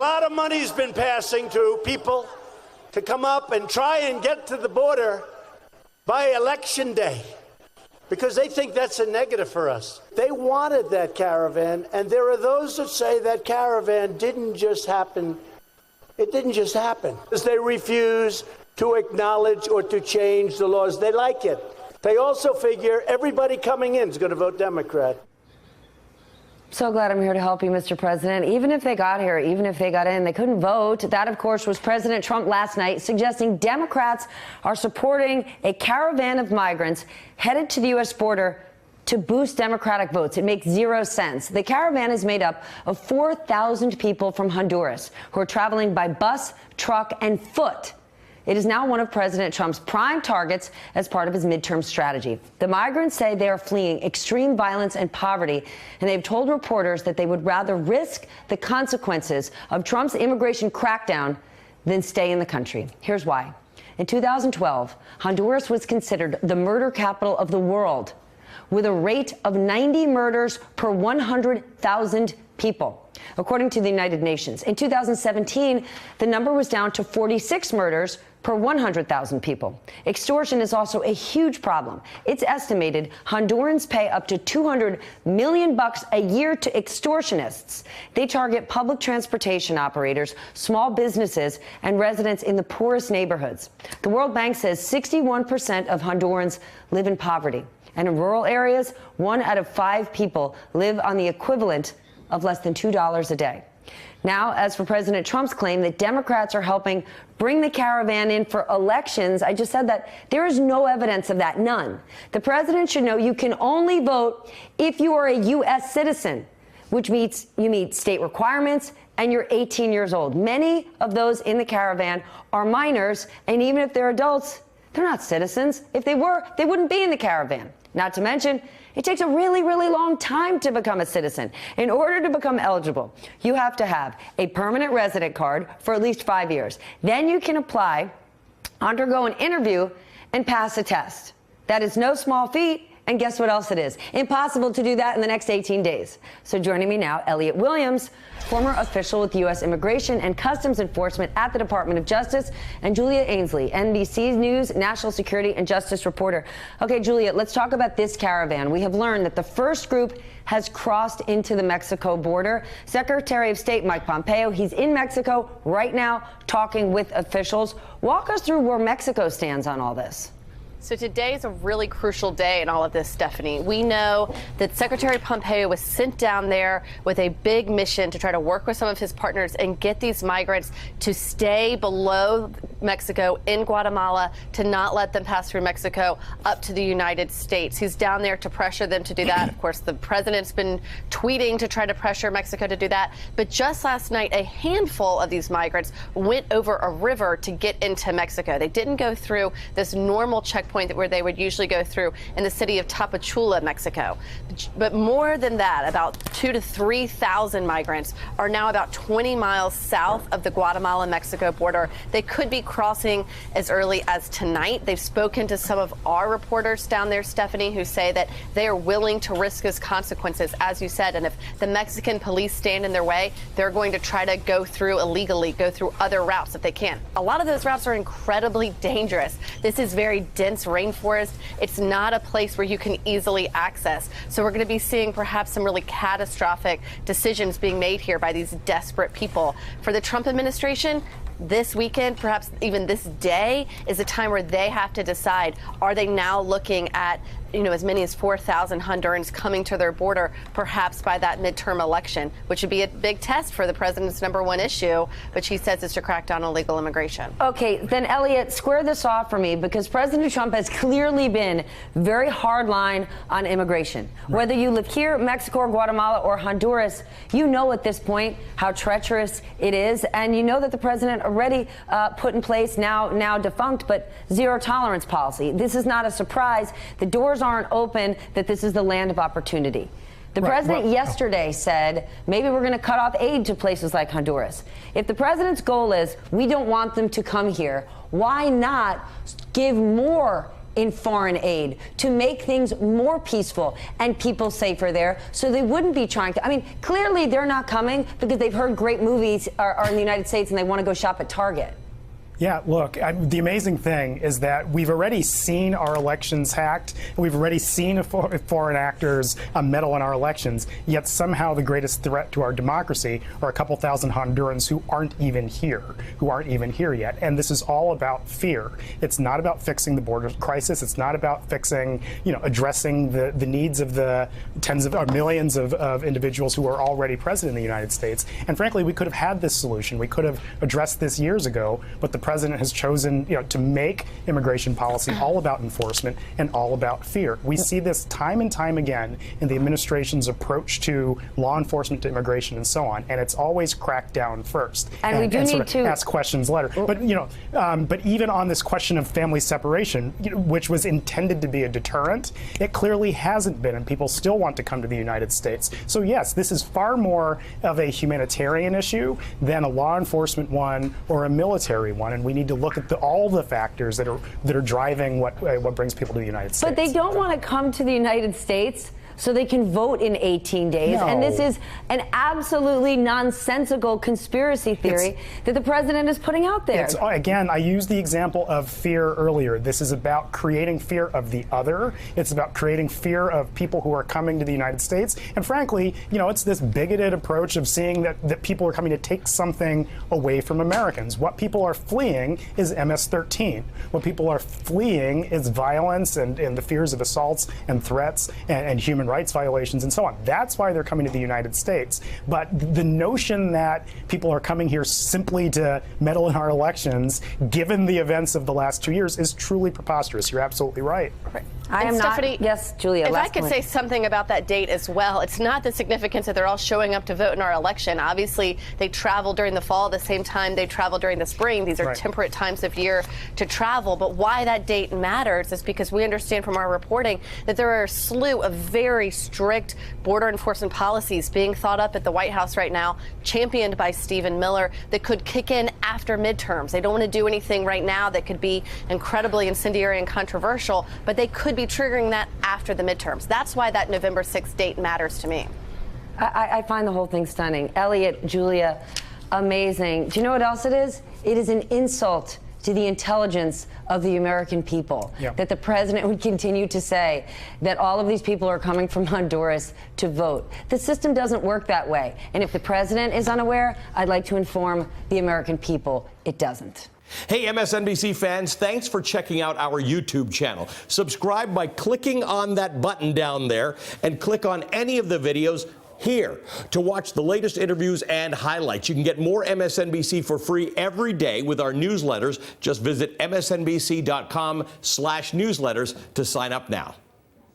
A lot of money's been passing to people to come up and try and get to the border by election day because they think that's a negative for us. They wanted that caravan, and there are those that say that caravan didn't just happen. It didn't just happen because they refuse to acknowledge or to change the laws. They like it. They also figure everybody coming in is going to vote Democrat. So glad I'm here to help you, Mr. President. Even if they got here, even if they got in, they couldn't vote. That, of course, was President Trump last night suggesting Democrats are supporting a caravan of migrants headed to the U.S. border to boost Democratic votes. It makes zero sense. The caravan is made up of 4,000 people from Honduras who are traveling by bus, truck, and foot. It is now one of President Trump's prime targets as part of his midterm strategy. The migrants say they are fleeing extreme violence and poverty, and they've told reporters that they would rather risk the consequences of Trump's immigration crackdown than stay in the country. Here's why. In 2012, Honduras was considered the murder capital of the world, with a rate of 90 murders per 100,000 people. According to the United Nations, in 2017, the number was down to 46 murders per 100,000 people. Extortion is also a huge problem. It's estimated Hondurans pay up to $200 million a year to extortionists. They target public transportation operators, small businesses, and residents in the poorest neighborhoods. The World Bank says 61% of Hondurans live in poverty. And in rural areas, 1 out of 5 people live on the equivalent of less than $2 a day. Now, as for President Trump's claim that Democrats are helping bring the caravan in for elections, I just said that there is no evidence of that, none. The president should know you can only vote if you are a U.S. citizen, which means you meet state requirements and you're 18 years old. Many of those in the caravan are minors, and even if they're adults, they're not citizens. If they were, they wouldn't be in the caravan. Not to mention, it takes a really, really long time to become a citizen. In order to become eligible, you have to have a permanent resident card for at least 5 years. Then you can apply, undergo an interview, and pass a test. That is no small feat. And guess what else it is? Impossible to do that in the next 18 days. So joining me now, Elliot Williams, former official with U.S. Immigration and Customs Enforcement at the Department of Justice, and Julia Ainsley, NBC News national security and justice reporter. Okay, Julia, let's talk about this caravan. We have learned that the first group has crossed into the Mexico border. Secretary of State Mike Pompeo, he's in Mexico right now talking with officials. Walk us through where Mexico stands on all this. So today is a really crucial day in all of this, Stephanie. We know that Secretary Pompeo was sent down there with a big mission to try to work with some of his partners and get these migrants to stay below Mexico in Guatemala, to not let them pass through Mexico up to the United States. He's down there to pressure them to do that. Of course, the president's been tweeting to try to pressure Mexico to do that. But just last night, a handful of these migrants went over a river to get into Mexico. They didn't go through this normal checkpoint where they would usually go through in the city of Tapachula, Mexico. But more than that, about 2,000 to 3,000 migrants are now about 20 miles south of the Guatemala-Mexico border. They could be crossing as early as tonight. They've spoken to some of our reporters down there, Stephanie, who say that they are willing to risk those consequences, as you said. And if the Mexican police stand in their way, they're going to try to go through illegally, go through other routes if they can. A lot of those routes are incredibly dangerous. This is very dense rainforest. It's not a place where you can easily access. So we're going to be seeing perhaps some really catastrophic decisions being made here by these desperate people. For the Trump administration, this weekend, perhaps even this day, is a time where they have to decide, are they now looking at as many as 4,000 Hondurans coming to their border, perhaps by that midterm election, which would be a big test for the president's #1 issue, which he says is to crack down on illegal immigration. Okay, then, Elliot, square this off for me, because President Trump has clearly been very hardline on immigration. Right. Whether you live here, Mexico, or Guatemala, or Honduras, you know at this point how treacherous it is, and you know that the president already put in place, now defunct, but zero tolerance policy. This is not a surprise. The doors aren't open, that this is the land of opportunity. The president yesterday said, maybe we're going to cut off aid to places like Honduras. If the president's goal is, we don't want them to come here, why not give more in foreign aid to make things more peaceful and people safer there, so they wouldn't be trying to. I mean, clearly they're not coming because they've heard great movies are in the United States and they want to go shop at Target. Yeah, look, the amazing thing is that we've already seen our elections hacked. We've already seen foreign actors meddle in our elections, yet somehow the greatest threat to our democracy are a couple thousand Hondurans who aren't even here yet. And this is all about fear. It's not about fixing the border crisis. It's not about fixing, addressing the needs of the tens of or millions of individuals who are already present in the United States. And frankly, we could have had this solution. We could have addressed this years ago, but the president has chosen, to make immigration policy all about enforcement and all about fear. We see this time and time again in the administration's approach to law enforcement, to immigration, and so on. And it's always cracked down first, and we do need to ask questions later. But but even on this question of family separation, which was intended to be a deterrent, it clearly hasn't been, and people still want to come to the United States. So yes, this is far more of a humanitarian issue than a law enforcement one or a military one. And we need to look at all the factors that are driving what brings people to the United States. But they don't want to come to the United States so they can vote in 18 days. No. And this is an absolutely nonsensical conspiracy theory that the president is putting out there. Again, I used the example of fear earlier. This is about creating fear of the other. It's about creating fear of people who are coming to the United States. And frankly, it's this bigoted approach of seeing that people are coming to take something away from Americans. What people are fleeing is MS-13. What people are fleeing is violence and the fears of assaults and threats and human rights violations and so on. That's why they're coming to the United States. But the notion that people are coming here simply to meddle in our elections, given the events of the last 2 years, is truly preposterous. You're absolutely right. I am Stephanie, not. Yes, Julia. If I could say something about that date as well, it's not the significance that they're all showing up to vote in our election. Obviously, they travel during the fall, the same time they travel during the spring. These are temperate times of year to travel. But why that date matters is because we understand from our reporting that there are a slew of very strict border enforcement policies being thought up at the White House right now, championed by Stephen Miller, that could kick in after midterms. They don't want to do anything right now that could be incredibly incendiary and controversial, but they could be triggering that after the midterms. That's why that November 6th date matters to me. I find the whole thing stunning. Elliot, Julia, amazing. Do you know what else it is? It is an insult to the intelligence of the American people, that the president would continue to say that all of these people are coming from Honduras to vote. The system doesn't work that way. And if the president is unaware, I'd like to inform the American people it doesn't. Hey, MSNBC fans, thanks for checking out our YouTube channel. Subscribe by clicking on that button down there and click on any of the videos here to watch the latest interviews and highlights. You can get more MSNBC for free every day with our newsletters. Just visit msnbc.com/newsletters to sign up now.